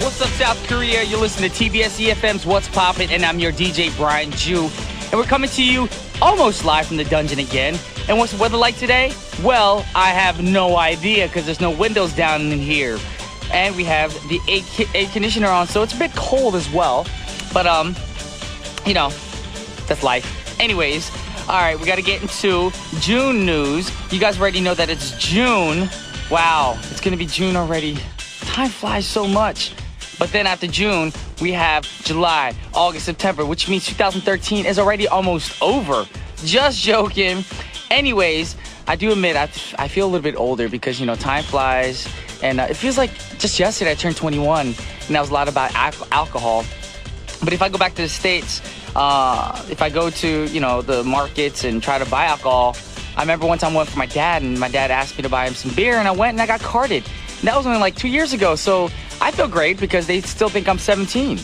What's up, South Korea? You're listening to TBS efm's What's Poppin', and I'm your DJ, Brian Ju. And we're coming to you almost live from the dungeon again. And what's the weather like today? Well, I have no idea because there's no windows down in here. And we have the air conditioner on, so it's a bit cold as well. But, that's life. Anyways, all right, we got to get into June news. You guys already know that it's June. Wow, it's going to be June already. Time flies so much. But then after June, we have July, August, September, which means 2013 is already almost over. Just joking. Anyways, I do admit I feel a little bit older because, time flies. And it feels like just yesterday I turned 21, and that was a lot about alcohol. But if I go back to the States, if I go to, the markets and try to buy alcohol, I remember one time I went for my dad, and my dad asked me to buy him some beer, and I went and I got carded. And that was only like 2 years ago, so I feel great because they still think I'm 17.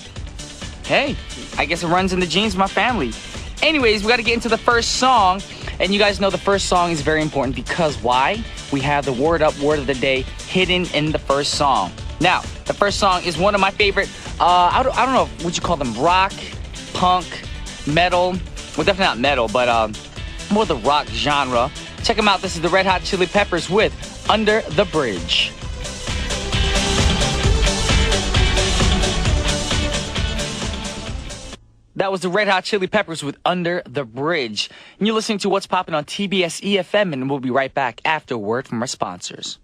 Hey, I guess it runs in the genes of my family. Anyways, we got to get into the first song. And you guys know the first song is very important because why? We have the word up, word of the day hidden in the first song. Now, the first song is one of my favorite, I don't know, what you call them, rock, punk, metal. Well, definitely not metal, but more the rock genre. Check them out. This is the Red Hot Chili Peppers with Under the Bridge. That was the Red Hot Chili Peppers with Under the Bridge. And you're listening to What's Poppin' on TBS efm, and we'll be right back after a word from our sponsors.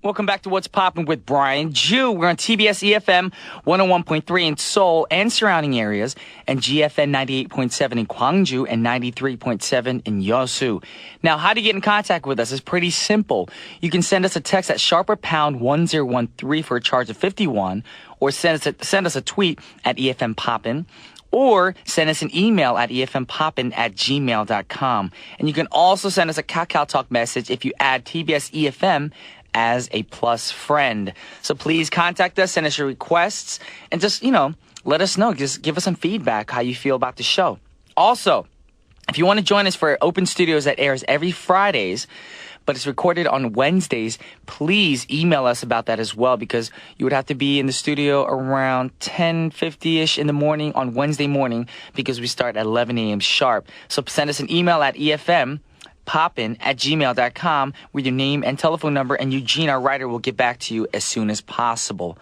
Welcome back to What's Poppin' with Brian Ju. We're on TBS efm 101.3 in Seoul and surrounding areas, and GFN 98.7 in Gwangju and 93.7 in Yeosu. Now, how to get in contact with us is pretty simple. You can send us a text at #1013 for a charge of 51, or send us a tweet at EFM Poppin', or send us an email at efmpoppin@gmail.com. And you can also send us a Kakao Talk message if you add TBS EFM as a plus friend. So please contact us, send us your requests, and just, let us know. Just give us some feedback, how you feel about the show. Also, if you want to join us for Open Studios that airs every Fridays, but it's recorded on Wednesdays, please email us about that as well, because you would have to be in the studio around 10:50-ish in the morning on Wednesday morning, because we start at 11 a.m. sharp. So send us an email at efmpoppin@gmail.com with your name and telephone number, and Eugene, our writer, will get back to you as soon as possible.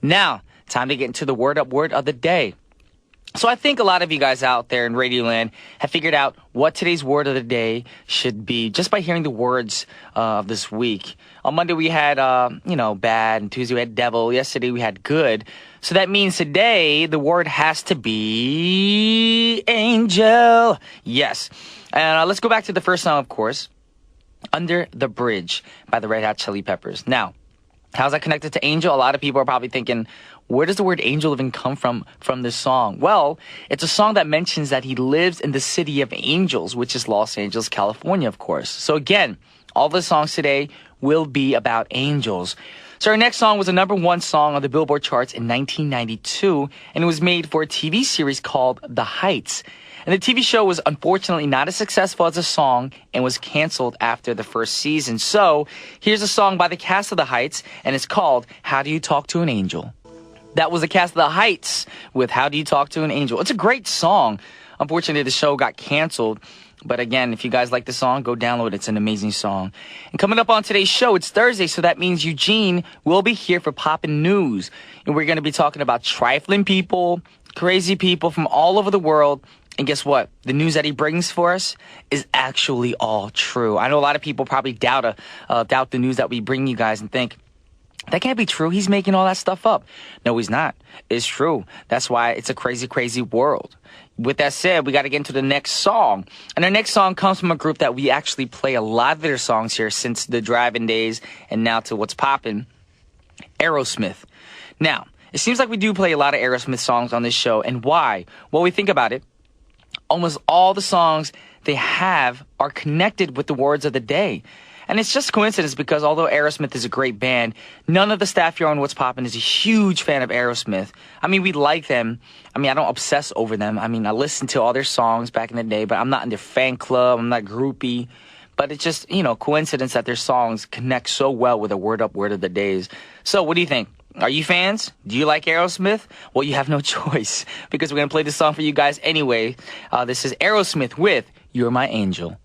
Now, time to get into the word up, word of the day. So I think a lot of you guys out there in Radioland have figured out what today's word of the day should be just by hearing the words of this week. On Monday we had, bad, and Tuesday we had devil. Yesterday we had good. So that means today the word has to be angel. Yes. And let's go back to the first song, of course. Under the Bridge by the Red Hot Chili Peppers. Now, how's that connected to angel? A lot of people are probably thinking, where does the word angel even come from this song? Well, it's a song that mentions that he lives in the city of angels, which is Los Angeles, California, of course. So again, all the songs today will be about angels. So our next song was a #1 song on the Billboard charts in 1992, and it was made for a TV series called The Heights. And the TV show was unfortunately not as successful as the song and was canceled after the first season. So here's a song by the cast of The Heights, and it's called How Do You Talk to an Angel? That was the cast of The Heights with How Do You Talk to an Angel? It's a great song. Unfortunately, the show got canceled. But again, if you guys like the song, go download it. It's an amazing song. And coming up on today's show, it's Thursday, so that means Eugene will be here for Poppin' News. And we're going to be talking about trifling people, crazy people from all over the world. And guess what? The news that he brings for us is actually all true. I know a lot of people probably doubt the news that we bring you guys and think, that can't be true. He's making all that stuff up. No, he's not. It's true. That's why it's a crazy, crazy world. With that said, we got to get into the next song. And our next song comes from a group that we actually play a lot of their songs here since the drive-in days and now to What's Poppin', Aerosmith. Now, it seems like we do play a lot of Aerosmith songs on this show. And why? Well, we think about it. Almost all the songs they have are connected with the words of the day. And it's just coincidence because although Aerosmith is a great band, none of the staff here on What's Poppin' is a huge fan of Aerosmith. I mean, we like them. I mean, I don't obsess over them. I mean, I listened to all their songs back in the day, but I'm not in their fan club. I'm not groupie. But it's just, coincidence that their songs connect so well with the word up, word of the days. So what do you think? Are you fans? Do you like Aerosmith? Well, you have no choice because we're going to play this song for you guys anyway. This is Aerosmith with You're My Angel.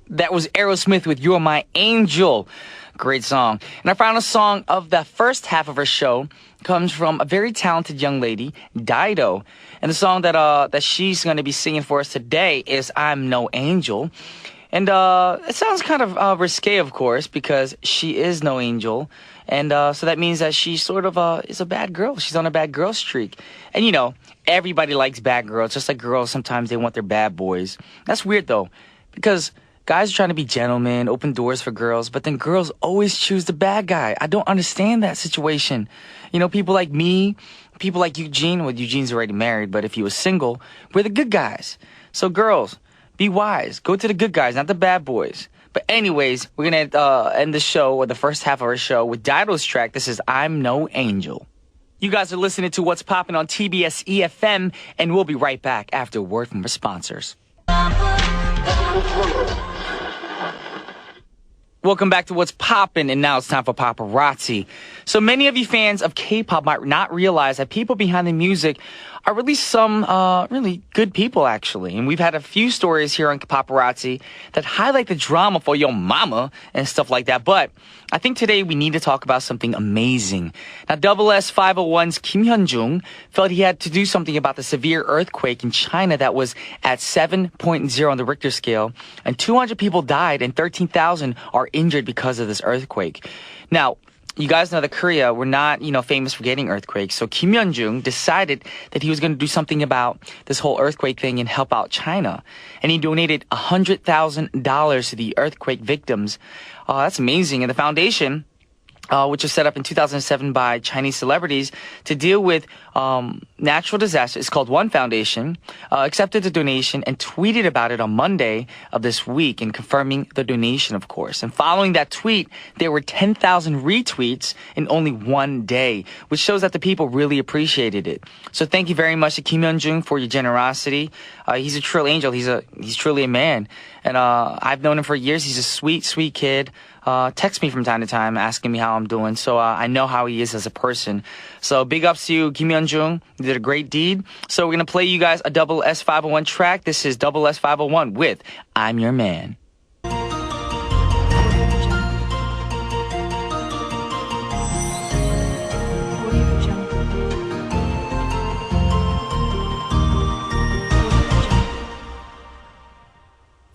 That was Aerosmith with You're My Angel. Great song. And our final song of the first half of our show comes from a very talented young lady, Dido. And the song that she's going to be singing for us today is I'm No Angel. And it sounds kind of risque, of course, because she is no angel. And so that means that she sort of is a bad girl. She's on a bad girl streak. And, you know, everybody likes bad girls. Just like girls, sometimes they want their bad boys. That's weird, though, because guys are trying to be gentlemen, open doors for girls, but then girls always choose the bad guy. I don't understand that situation. You know, people like me, people like Eugene. Well, Eugene's already married, but if he was single, we're the good guys. So girls, be wise. Go to the good guys, not the bad boys. But anyways, we're going to end the show, or the first half of our show, with Dido's track. This is I'm No Angel. You guys are listening to What's Poppin' on TBS EFM, and we'll be right back after a word from our sponsors. Welcome back to What's Poppin', and now it's time for Paparazzi. So many of you fans of K-pop might not realize that people behind the music are really some really good people, actually. And we've had a few stories here on Paparazzi that highlight the drama for your mama and stuff like that. But I think today we need to talk about something amazing. Now, SS501's Kim Hyun-jung felt he had to do something about the severe earthquake in China that was at 7.0 on the Richter scale, and 200 people died and 13,000 are injured because of this earthquake. Now, you guys know that Korea, we're not, famous for getting earthquakes. So Kim Hyun-jung decided that he was going to do something about this whole earthquake thing and help out China. And he donated $100,000 to the earthquake victims. That's amazing. And the foundation, which was set up in 2007 by Chinese celebrities to deal with natural disasters. It's called One Foundation, accepted the donation and tweeted about it on Monday of this week and confirming the donation, of course. And following that tweet, there were 10,000 retweets in only one day, which shows that the people really appreciated it. So thank you very much to Kim Hyun-jung for your generosity. He's a true angel. He's truly a man. And I've known him for years. He's a sweet, sweet kid. Text me from time to time asking me how I'm doing. So I know how he is as a person. So big ups to you, Kim Hyun-jung. You did a great deed. So we're going to play you guys a SS501 track. This is SS501 with I'm Your Man.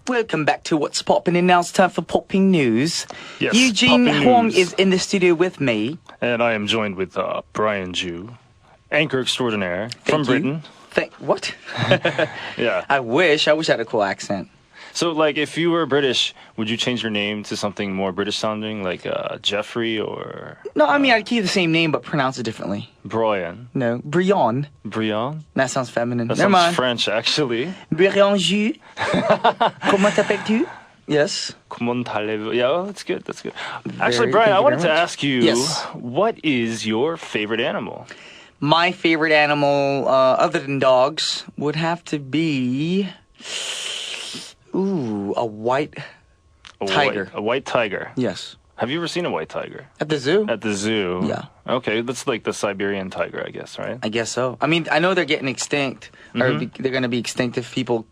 Welcome back to What's Poppin', and now it's time for Popping News. Yes, Eugene Popping Hong News. is in the studio with me. And I am joined with Brian Jew, anchor extraordinaire from Thank you. Britain. What? Yeah. I wish I had a cool accent. So, like, if you were British, would you change your name to something more British sounding, like Jeffrey or... No, I mean, I'd keep the same name, but pronounce it differently. Brian? No, Brian. Brian? That sounds feminine. That Never sounds mind. French, actually. Brian Jew. Comment t'appelles-tu? Yes. Comment allez-vous? Yeah, well, that's good, that's good. Actually, Very- Brian, thank I you wanted very to much. ask you, Yes. what is your favorite animal? My favorite animal, other than dogs, would have to be... Ooh, a white tiger. A white tiger. Yes. Have you ever seen a white tiger? At the zoo? At the zoo? Yeah. Okay, that's like the Siberian tiger, I guess, right? I guess so. I mean, I know they're getting extinct, or they're going to be extinct if people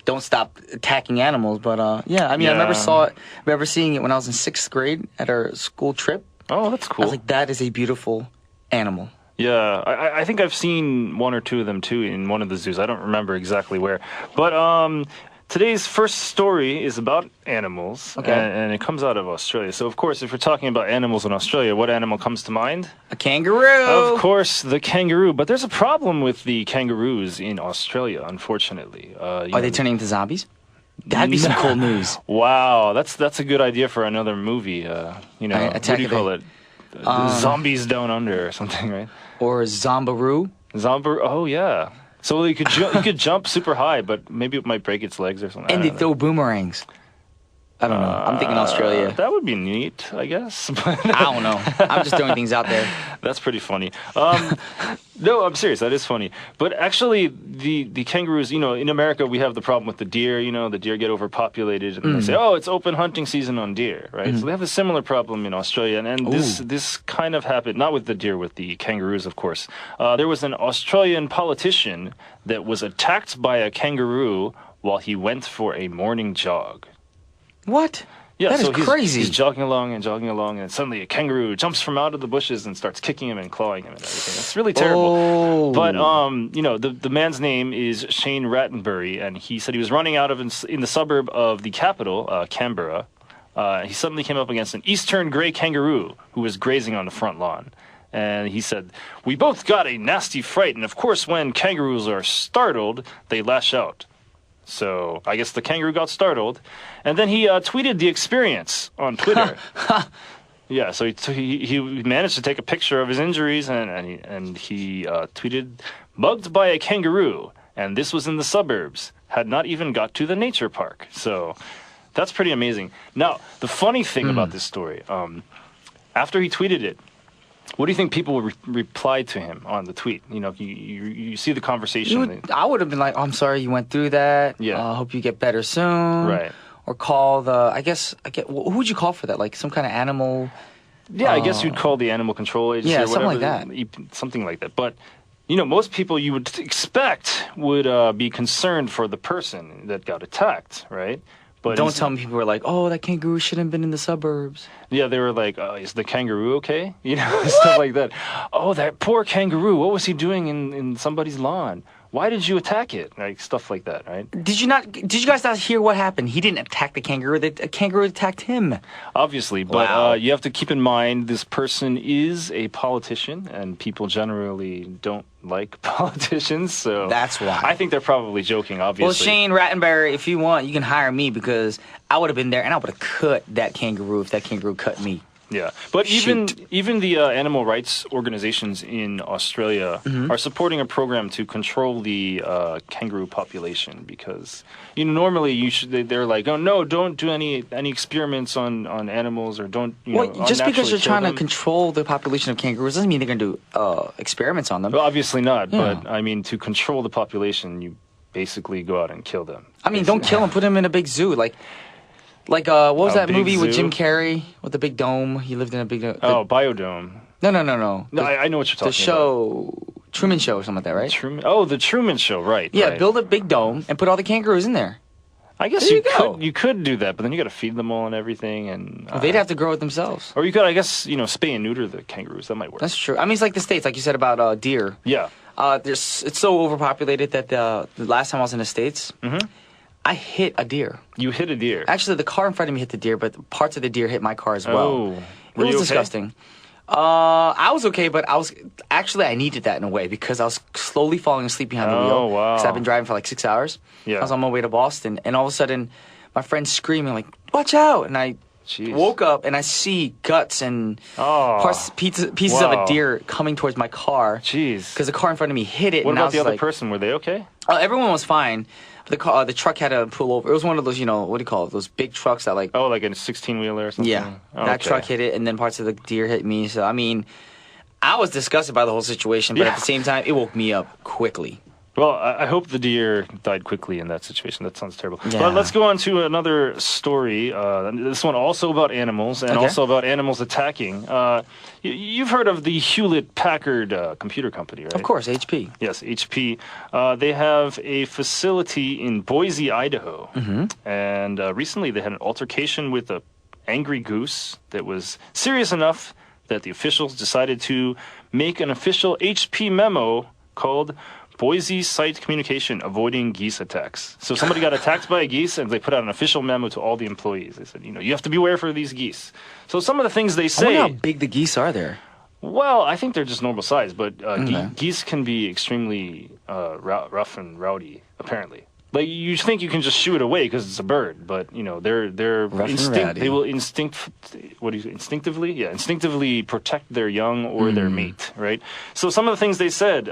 don't stop attacking animals. But yeah, I mean, Yeah. I remember seeing it when I was in 6th grade at our school trip. Oh, that's I cool. was like, that is a beautiful animal. Yeah, I think I've seen one or two of them too in one of the zoos. I don't remember exactly where. But today's first story is about animals, Okay. and it comes out of Australia. So, of course, if we're talking about animals in Australia, what animal comes to mind? A kangaroo. Of course, the kangaroo. But there's a problem with the kangaroos in Australia, unfortunately. Are they turning into zombies? That'd be some cool news. Wow, that's a good idea for another movie. What Attack do you of the- call it? Zombies Down Under or something, right? Or zombaroo. Zombie. Oh yeah. So you could you could jump super high, but maybe it might break its legs or something. And I they don't know. throw boomerangs. I don't know. I'm thinking Australia. That would be neat, I guess. I don't know. I'm just throwing things out there. That's pretty funny. No, I'm serious. That is funny. But actually, the kangaroos, in America, we have the problem with the deer. The deer get overpopulated, and they say, oh, it's open hunting season on deer, right? So they have a similar problem in Australia. And this kind of happened, not with the deer, with the kangaroos, of course. There was an Australian politician that was attacked by a kangaroo while he went for a morning jog. What? Yeah, that is so crazy. He's jogging along, and suddenly a kangaroo jumps from out of the bushes and starts kicking him and clawing him and everything. It's really terrible. But the man's name is Shane Rattenbury, and he said he was running out in the suburb of the capital, Canberra. He suddenly came up against an eastern grey kangaroo who was grazing on the front lawn. And he said, "We both got a nasty fright, and of course, when kangaroos are startled, they lash out." So I guess the kangaroo got startled, and then he tweeted the experience on Twitter. Yeah, so he managed to take a picture of his injuries, and he tweeted, "Mugged by a kangaroo, and this was in the suburbs. Had not even got to the nature park." So that's pretty amazing. Now, the funny thing about this story, after he tweeted it, what do you think people replied to him on the tweet? You see the conversation. I would have been like, oh, I'm sorry you went through that. Yeah. Hope you get better soon. Right. Or call who would you call for that? Like some kind of animal? Yeah, I guess you'd call the animal control agency or whatever. Something like that. Something like that. But, most people you would expect would be concerned for the person that got attacked, right? But don't tell me people were like, oh, that kangaroo shouldn't have been in the suburbs. Yeah, they were like, is the kangaroo okay? Stuff like that. Oh, that poor kangaroo. What was he doing in somebody's lawn? Why did you attack it? Like stuff like that, right? Did you guys not hear what happened? He didn't attack the kangaroo. The kangaroo attacked him. Obviously, but Wow. You have to keep in mind this person is a politician, and people generally don't like politicians, so That's why. I think they're probably joking, obviously. Well, Shane Rattenbury, if you want, you can hire me because I would have been there and I would have cut that kangaroo if that kangaroo cut me. Yeah, but Shoot. even the animal rights organizations in Australia are supporting a program to control the kangaroo population because normally they're like, oh no, don't do any experiments on animals or don't Just because you're trying to them. Control the population of kangaroos doesn't mean they're going to do experiments on them. Well, obviously not, Yeah. but I mean to control the population, you basically go out and kill them. I mean, don't kill them. Put them in a big zoo, like what was that big movie with zoo? Jim Carrey with the big dome? He lived in a big dome. Biodome. No. No, I know what you're talking The show, Truman Show or something like that, right? about. The Truman Show, right? Yeah, right. build a big dome and put all the kangaroos in there. I guess There you you go. could do that, but then you got to feed them all and everything, and They'd have to grow it themselves. or you could, I guess, spay and neuter the kangaroos. That might work. That's true. I mean, it's like the States, like you said about deer. Yeah. It's so overpopulated that the last time I was in the States, I hit a deer. You hit a deer. Actually, the car in front of me hit the deer, but parts of the deer hit my car as well. Oh. It Were was you okay? disgusting. I was okay, but I needed that in a way because I was slowly falling asleep behind the wheel. Oh, wow. Because I've been driving for like 6 hours. Yeah. I was on my way to Boston, and all of a sudden, my friend's screaming like, "Watch out!" And I Jeez. woke up and I see guts and Oh. pieces of Wow. a deer coming towards my car. Jeez. Because the car in front of me hit it. What and I about was the other like, person? Were they okay? Everyone was fine. The truck had to pull over. It was one of those, what do you call it? Those big trucks that like. Oh, like a 16-wheeler or something? Yeah, Oh, that okay. truck hit it, and then parts of the deer hit me. So I mean, I was disgusted by the whole situation, but Yeah. at the same time, it woke me up quickly. Well, I hope the deer died quickly in that situation. That sounds terrible. Yeah. But let's go on to another story. This one also about animals and Okay. also about animals attacking. You've heard of the Hewlett-Packard computer company, right? Of course, HP. Yes, HP. They have a facility in Boise, Idaho. And recently they had an altercation with an angry goose that was serious enough that the officials decided to make an official HP memo called Boise Site Communication Avoiding Geese Attacks. So somebody got attacked by a geese, and they put out an official memo to all the employees. They said, you have to beware for these geese. So some of the things they I say... wonder how big the geese are there. Well, I think they're just normal size, but Okay. geese can be extremely rough and rowdy, apparently. Like, you think you can just shoo it away because it's a bird, but, they're Rough and rowdy. they will instinctively protect their young or their mate, right? So some of the things they said,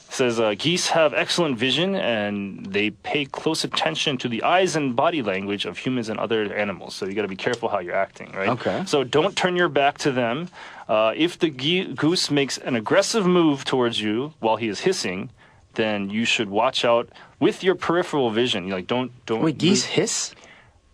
says geese have excellent vision and they pay close attention to the eyes and body language of humans and other animals. So you got to be careful how you're acting, right? Okay. So don't turn your back to them. If the goose makes an aggressive move towards you while he is hissing, then you should watch out with your peripheral vision. You don't. Wait, geese hiss?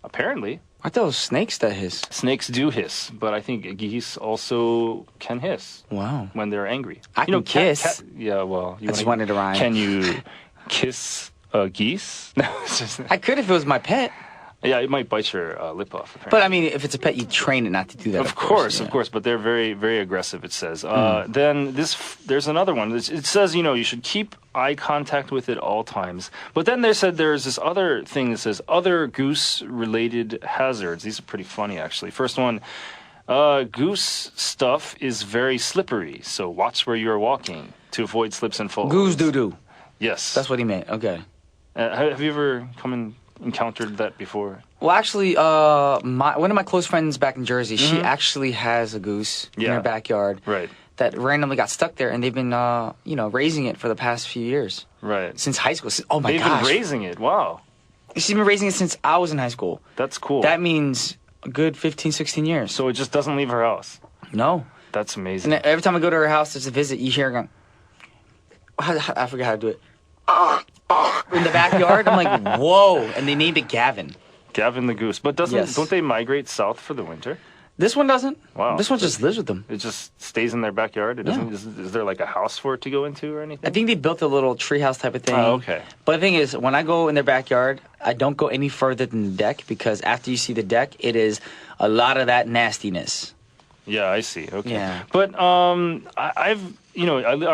Apparently. I thought it was snakes that hiss. Snakes do hiss, but I think geese also can hiss. Wow. When they're angry. I can kiss. Yeah, well, I just wanted to rhyme. Can you kiss a geese? No, it's just. I could if it was my pet. Yeah, it might bite your lip off. Apparently. But I mean, if it's a pet, you train it not to do that. Of course. But they're very, very aggressive. It says. Then there's another one. It says you should keep eye contact with it all times. But then there's this other thing that says other goose-related hazards. These are pretty funny, actually. First one. Goose stuff is very slippery, so watch where you're walking to avoid slips and falls. Goose doo-doo. Yes. That's what he meant. Okay. Have you ever encountered that before? Well, actually, one of my close friends back in Jersey, she actually has a goose in her backyard. Right. That randomly got stuck there, and they've been, raising it for the past few years. Right. Since high school. Oh my gosh. They've been raising it. Wow. She's been raising it since I was in high school. That's cool. That means a good 15, 16 years. So it just doesn't leave her house. No. That's amazing. And every time I go to her house to visit, you hear her going, I forget how to do it. In the backyard, I'm like, whoa! And they named it Gavin. Gavin the goose, but don't they migrate south for the winter? This one doesn't. Wow. This one just lives with them. It just stays in their backyard. It doesn't. Is there like a house for it to go into or anything? I think they built a little treehouse type of thing. Oh, okay. But the thing is, when I go in their backyard, I don't go any further than the deck because after you see the deck, it is a lot of that nastiness. Yeah, I see. Okay. Yeah. But I'm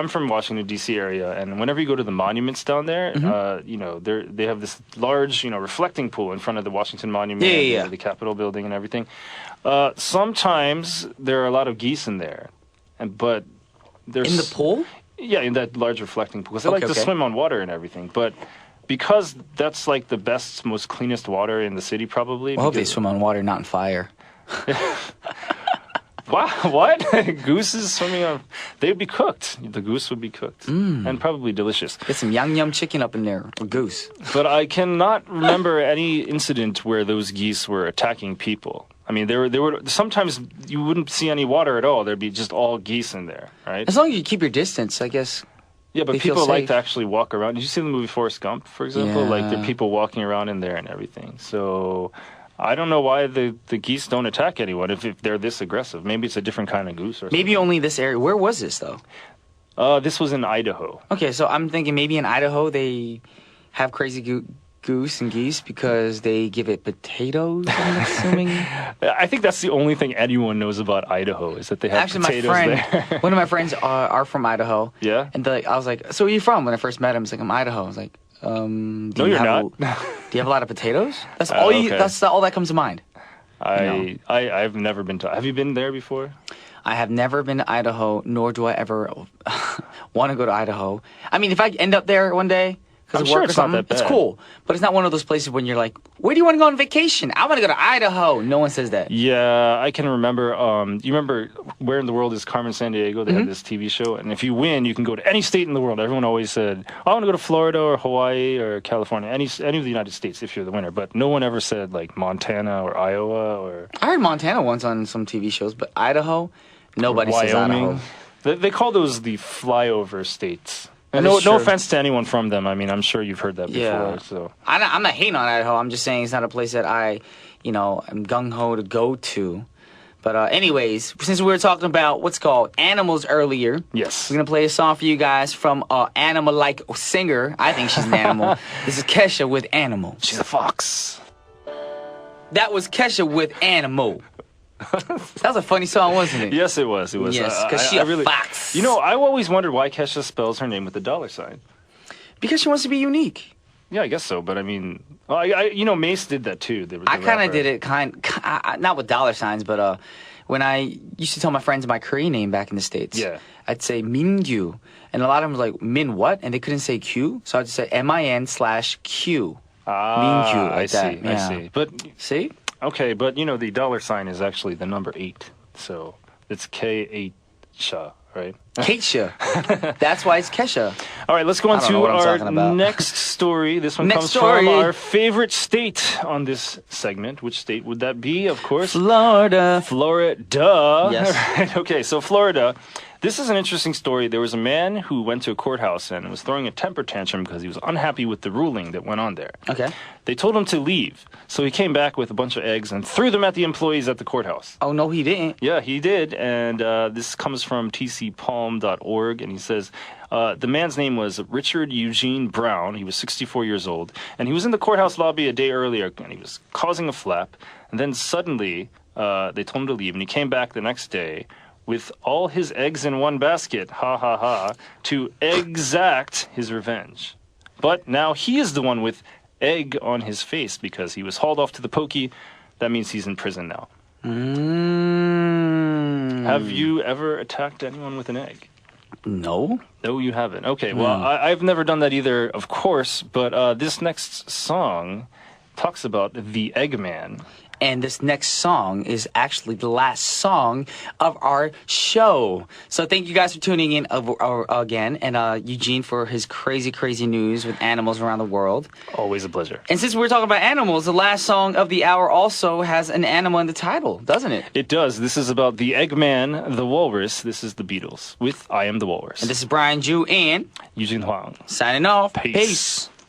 from Washington D.C. area, and whenever you go to the monuments down there, they have this large, reflecting pool in front of the Washington Monument, the Capitol building, and everything. Sometimes there are a lot of geese in there, but there's in the pool. Yeah, in that large reflecting pool, because they like to swim on water and everything, but. Because that's like the best, most cleanest water in the city, probably. I hope they swim on water, not in fire. Wow, what? Gooses swimming on... They'd be cooked. The goose would be cooked. And probably delicious. Get some yum chicken up in there, or goose. But I cannot remember any incident where those geese were attacking people. I mean, there were sometimes you wouldn't see any water at all. There'd be just all geese in there, right? As long as you keep your distance, I guess. Yeah, but people like to actually walk around. Did you see the movie Forrest Gump, for example? Yeah. Like, there are people walking around in there and everything. So... I don't know why the geese don't attack anyone if they're this aggressive. Maybe it's a different kind of goose or something. Maybe only this area. Where was this, though? This was in Idaho. Okay, so I'm thinking maybe in Idaho they have crazy goose and geese because they give it potatoes, I'm assuming. I think that's the only thing anyone knows about Idaho is that they have potatoes there. One of my friends are from Idaho. Yeah? And I was like, so where are you from? When I first met him, he's like, I'm Idaho. I was like, no, you're not. Do you have a lot of potatoes? That's all. Okay. That's all that comes to mind. I've never been to. Have you been there before? I have never been to Idaho, nor do I ever want to go to Idaho. I mean, if I end up there one day because of work or something, it's cool. But it's not one of those places when you're like, where do you want to go on vacation? I want to go to Idaho. No one says that. Yeah, I can remember. You remember Where in the World is Carmen Sandiego? They had this TV show, and if you win, you can go to any state in the world. Everyone always said, I want to go to Florida or Hawaii or California, any of the United States if you're the winner. But no one ever said like Montana or Iowa or. I heard Montana once on some TV shows, but Idaho, nobody says Wyoming. Idaho. They call those the flyover states. And no offense to anyone from them. I mean, I'm sure you've heard that before. Yeah. So I'm not hating on Idaho. I'm just saying it's not a place that I, am gung-ho to go to. But anyways, since we were talking about what's called animals earlier, yes, we're going to play a song for you guys from an animal-like singer. I think she's an animal. This is Kesha with Animal. She's a fox. That was Kesha with Animal. That was a funny song, wasn't it? Yes, it was. It was. Yes, because she's a fox. I always wondered why Kesha spells her name with a $sign. Because she wants to be unique. Yeah, I guess so. But I mean, Mace did that too. I kind of did it not with $signs, but when I used to tell my friends my Korean name back in the States, I'd say Mingyu, and a lot of them was like Min what, and they couldn't say Q, so I'd just say MIN/Q. Mingyu. I see. But see. Okay, but the $sign is actually the number 8, so it's K8. right? Keisha. That's why it's Kesha. All right, let's go on I don't know to what I'm our talking about. next story. This one Next comes from story. our favorite state on this segment. Which state would that be? Of course, Florida. Florida. Yes. Right, okay, so Florida. This is an interesting story. There was a man who went to a courthouse and was throwing a temper tantrum because he was unhappy with the ruling that went on there. Okay. They told him to leave, so he came back with a bunch of eggs and threw them at the employees at the courthouse. Oh, no, he didn't. Yeah, he did, and this comes from tcpalm.org, and he says the man's name was Richard Eugene Brown. He was 64 years old, and he was in the courthouse lobby a day earlier, and he was causing a flap, and then suddenly they told him to leave, and he came back the next day with all his eggs in one basket, ha ha ha, to exact his revenge. But now he is the one with egg on his face because he was hauled off to the pokey. That means he's in prison now. Have you ever attacked anyone with an egg? No. No, you haven't. Okay, well, I've never done that either, of course, but this next song talks about the Eggman. And this next song is actually the last song of our show. So thank you guys for tuning in again. And Eugene for his crazy, crazy news with animals around the world. Always a pleasure. And since we're talking about animals, the last song of the hour also has an animal in the title, doesn't it? It does. This is about the Eggman, the Walrus. This is the Beatles with I Am the Walrus. And this is Brian Ju and Eugene Huang. signing off. Peace. Peace.